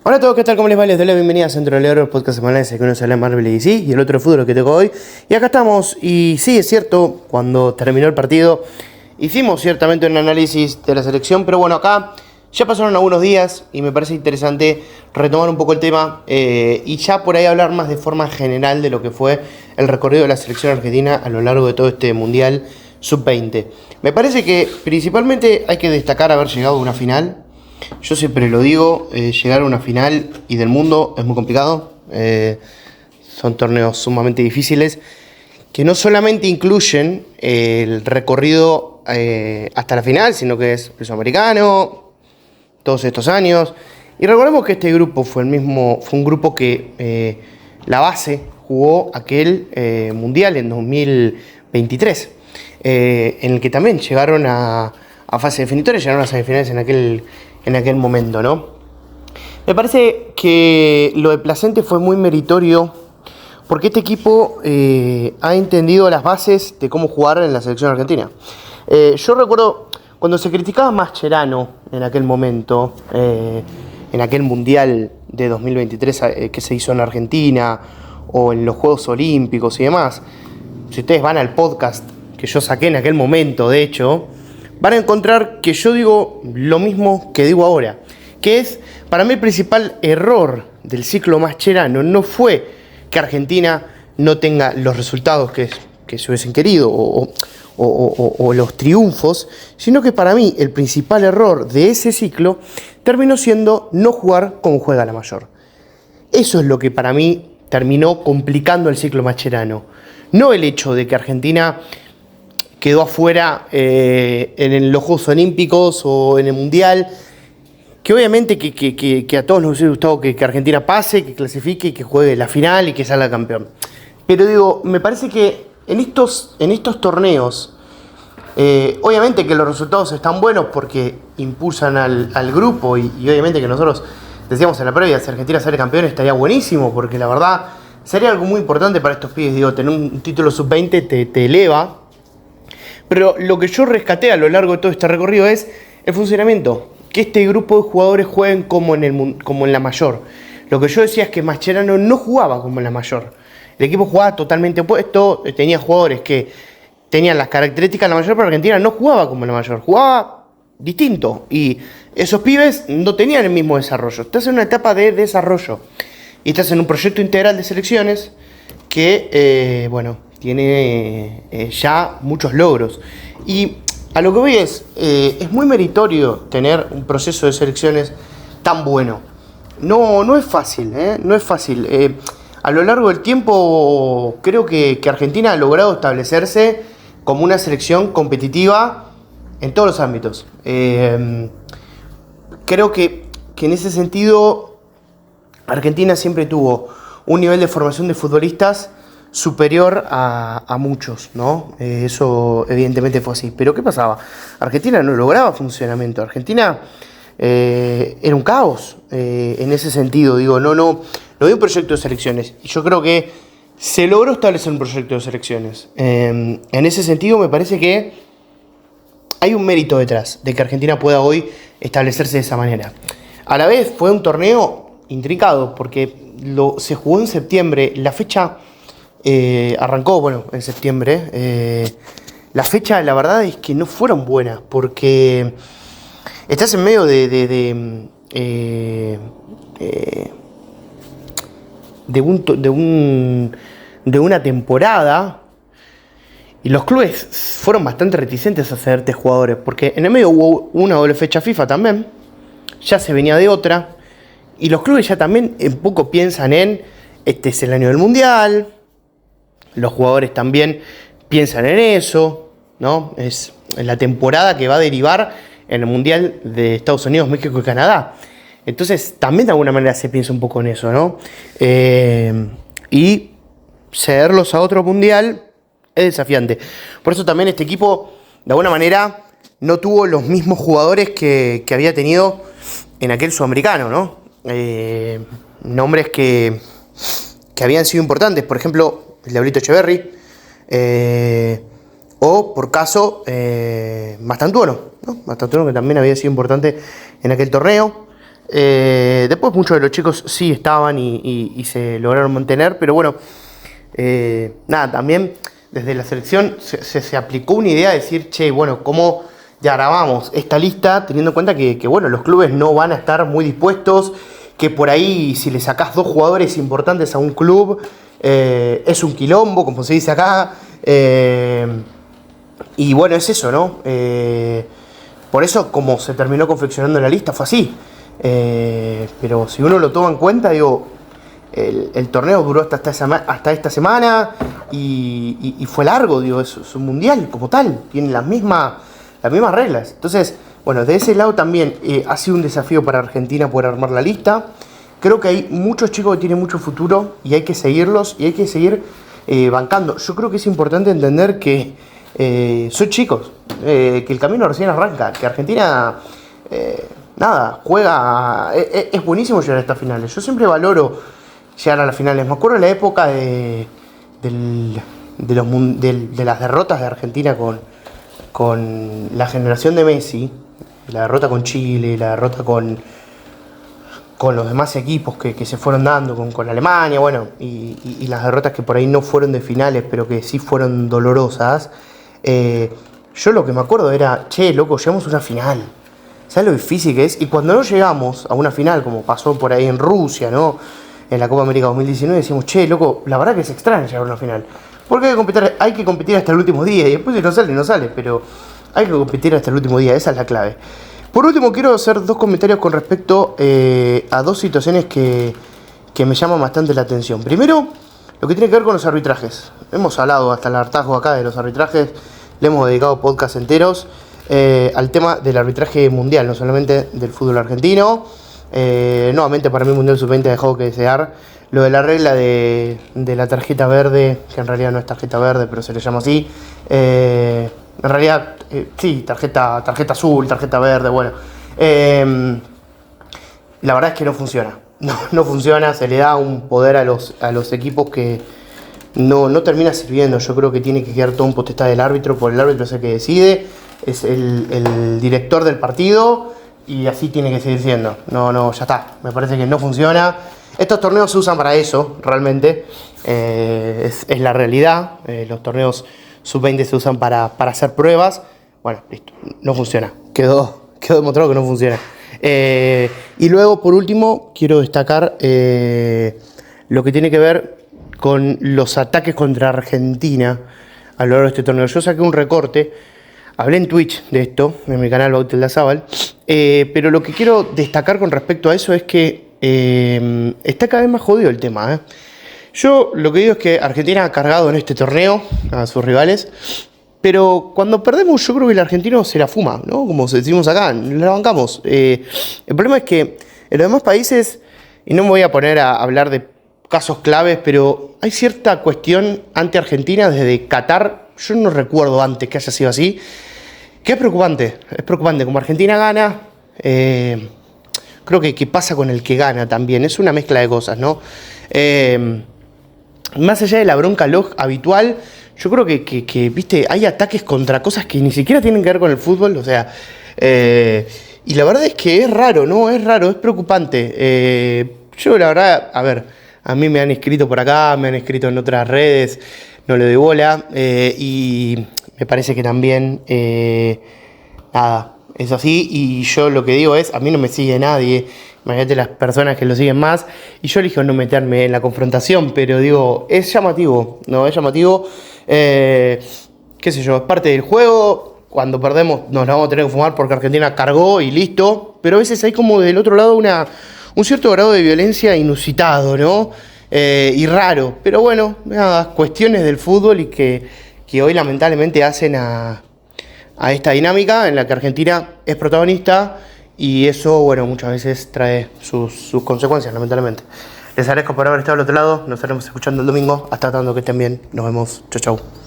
Hola a todos, ¿qué tal? ¿Cómo les va? Les doy la bienvenida a Centro de Leoro, el podcast semanal en el que uno se habla de Marvel y DC y el otro de fútbol que tengo hoy. Y acá estamos, y sí, es cierto, cuando terminó el partido hicimos ciertamente un análisis de la selección, pero bueno, acá ya pasaron algunos días y me parece interesante retomar un poco el tema y ya por ahí hablar más de forma general de lo que fue el recorrido de la selección argentina a lo largo de todo este Mundial Sub-20. Me parece que principalmente hay que destacar haber llegado a una final. Yo siempre lo digo, llegar a una final y del mundo es muy complicado. Son torneos sumamente difíciles que no solamente incluyen el recorrido hasta la final, sino que es el sudamericano, todos estos años. Y recordemos que este grupo fue un grupo que la base jugó aquel mundial en 2023, en el que también llegaron a fase definitoria, llegaron a semifinales en aquel momento, ¿no? Me parece que lo de Placente fue muy meritorio porque este equipo ha entendido las bases de cómo jugar en la selección argentina. Yo recuerdo cuando se criticaba a Mascherano en aquel momento, en aquel Mundial de 2023 que se hizo en Argentina o en los Juegos Olímpicos y demás. Si ustedes van al podcast que yo saqué en aquel momento, de hecho, van a encontrar que yo digo lo mismo que digo ahora, que es, para mí el principal error del ciclo Mascherano no fue que Argentina no tenga los resultados que se hubiesen querido o los triunfos, sino que para mí el principal error de ese ciclo terminó siendo no jugar como juega la mayor. Eso es lo que para mí terminó complicando el ciclo Mascherano, no el hecho de que Argentina quedó afuera en los Juegos Olímpicos o en el Mundial, que obviamente que a todos nos hubiera gustado que Argentina pase, que clasifique, que juegue la final y que salga campeón. Pero digo, me parece que en estos torneos, obviamente que los resultados están buenos porque impulsan al grupo y obviamente que nosotros decíamos en la previa, si Argentina sale campeón estaría buenísimo porque la verdad sería algo muy importante para estos pibes. Digo, tener un título sub-20 te eleva. Pero lo que yo rescaté a lo largo de todo este recorrido es el funcionamiento. Que este grupo de jugadores jueguen como en la mayor. Lo que yo decía es que Mascherano no jugaba como en la mayor. El equipo jugaba totalmente opuesto. Tenía jugadores que tenían las características de la mayor, pero Argentina no jugaba como en la mayor. Jugaba distinto. Y esos pibes no tenían el mismo desarrollo. Estás en una etapa de desarrollo. Y estás en un proyecto integral de selecciones que, tiene ya muchos logros. Y a lo que voy es muy meritorio tener un proceso de selecciones tan bueno. No es fácil, no es fácil. A lo largo del tiempo creo que Argentina ha logrado establecerse como una selección competitiva en todos los ámbitos. Creo que en ese sentido Argentina siempre tuvo un nivel de formación de futbolistas superior a muchos, ¿no? Eso evidentemente fue así. Pero ¿qué pasaba? Argentina no lograba funcionamiento. Argentina era un caos en ese sentido. Digo, no había un proyecto de selecciones. Y yo creo que se logró establecer un proyecto de selecciones. En ese sentido me parece que hay un mérito detrás de que Argentina pueda hoy establecerse de esa manera. A la vez fue un torneo intrincado porque se jugó en septiembre. La fecha arrancó, en septiembre. La fecha, la verdad es que no fueron buenas porque estás en medio de una temporada y los clubes fueron bastante reticentes a cederte jugadores porque en el medio hubo una doble fecha FIFA también, ya se venía de otra y los clubes ya también un poco piensan en este es el año del Mundial. Los jugadores también piensan en eso, ¿no? Es la temporada que va a derivar en el Mundial de Estados Unidos, México y Canadá. Entonces, también de alguna manera se piensa un poco en eso, ¿no? Y cederlos a otro Mundial es desafiante. Por eso también este equipo, de alguna manera, no tuvo los mismos jugadores que había tenido en aquel sudamericano, ¿no? Nombres que habían sido importantes. Por ejemplo, el Diablito Echeverri, o por caso Mastantuono, ¿no? Mastantuono, que también había sido importante en aquel torneo. Después muchos de los chicos sí estaban y se lograron mantener, pero bueno, nada, también desde la selección se aplicó una idea de decir, che, bueno, ¿cómo diagramamos esta lista teniendo en cuenta que bueno, los clubes no van a estar muy dispuestos, que por ahí si le sacás 2 jugadores importantes a un club, es un quilombo, como se dice acá, y bueno, es eso, ¿no? Por eso, como se terminó confeccionando la lista, fue así. Pero si uno lo toma en cuenta, digo, el torneo duró hasta esta semana y fue largo, digo, es un mundial como tal, tiene las mismas reglas. Entonces, bueno, de ese lado también ha sido un desafío para Argentina poder armar la lista. Creo que hay muchos chicos que tienen mucho futuro y hay que seguirlos y hay que seguir bancando. Yo creo que es importante entender que son chicos, que el camino recién arranca, que Argentina, nada, juega, es buenísimo llegar a estas finales. Yo siempre valoro llegar a las finales. Me acuerdo de la época de las derrotas de Argentina con la generación de Messi, la derrota con Chile, la derrota con los demás equipos que se fueron dando, con Alemania, bueno, y las derrotas que por ahí no fueron de finales, pero que sí fueron dolorosas. Yo lo que me acuerdo era, che, loco, llegamos a una final. ¿Sabes lo difícil que es? Y cuando no llegamos a una final, como pasó por ahí en Rusia, ¿no? En la Copa América 2019, decimos, che, loco, la verdad que es extraño llegar a una final. Porque hay que competir hasta el último día, y después si no sale, pero hay que competir hasta el último día, esa es la clave. Por último, quiero hacer 2 comentarios con respecto a 2 situaciones que me llaman bastante la atención. Primero, lo que tiene que ver con los arbitrajes. Hemos hablado hasta el hartazgo acá de los arbitrajes, le hemos dedicado podcasts enteros al tema del arbitraje mundial, no solamente del fútbol argentino. Nuevamente para mí el Mundial Sub-20 ha dejado que desear. Lo de la regla de la tarjeta verde, que en realidad no es tarjeta verde, pero se le llama así. En realidad, sí, tarjeta azul, tarjeta verde, bueno. La verdad es que no funciona. No funciona, se le da un poder a los equipos que no termina sirviendo. Yo creo que tiene que quedar todo en potestad del árbitro, porque el árbitro es el que decide, es el director del partido y así tiene que seguir siendo. No, ya está. Me parece que no funciona. Estos torneos se usan para eso, realmente. Es la realidad. Los torneos sub-20 se usan para hacer pruebas. Bueno, listo. No funciona. Quedó demostrado que no funciona. Y luego, por último, quiero destacar lo que tiene que ver con los ataques contra Argentina a lo largo de este torneo. Yo saqué un recorte, hablé en Twitch de esto, en mi canal Bauteldazábal, pero lo que quiero destacar con respecto a eso es que está cada vez más jodido el tema. Yo lo que digo es que Argentina ha cargado en este torneo a sus rivales, pero cuando perdemos yo creo que el argentino se la fuma, ¿no? Como decimos acá, la bancamos. El problema es que en los demás países, y no me voy a poner a hablar de casos claves, pero hay cierta cuestión anti-Argentina desde Qatar, yo no recuerdo antes que haya sido así, que es preocupante. Como Argentina gana, creo que pasa con el que gana también, es una mezcla de cosas, ¿no? Más allá de la bronca habitual, yo creo que viste, hay ataques contra cosas que ni siquiera tienen que ver con el fútbol, o sea, y la verdad es que es raro, ¿no? Es raro, es preocupante. Yo la verdad, a ver, a mí me han escrito por acá, me han escrito en otras redes, no le doy bola, y me parece que también, nada, es así, y yo lo que digo es, a mí no me sigue nadie, imagínate las personas que lo siguen más, y yo elijo no meterme en la confrontación, pero digo, es llamativo, ¿no? Es llamativo, qué sé yo, es parte del juego, cuando perdemos nos la vamos a tener que fumar porque Argentina cargó y listo, pero a veces hay como del otro lado un cierto grado de violencia inusitado, ¿no? Y raro, pero bueno, nada, cuestiones del fútbol y que hoy lamentablemente hacen a esta dinámica en la que Argentina es protagonista y eso, bueno, muchas veces trae sus consecuencias, lamentablemente. Les agradezco por haber estado al otro lado, nos estaremos escuchando el domingo, hasta tanto que estén bien, nos vemos, chau chau.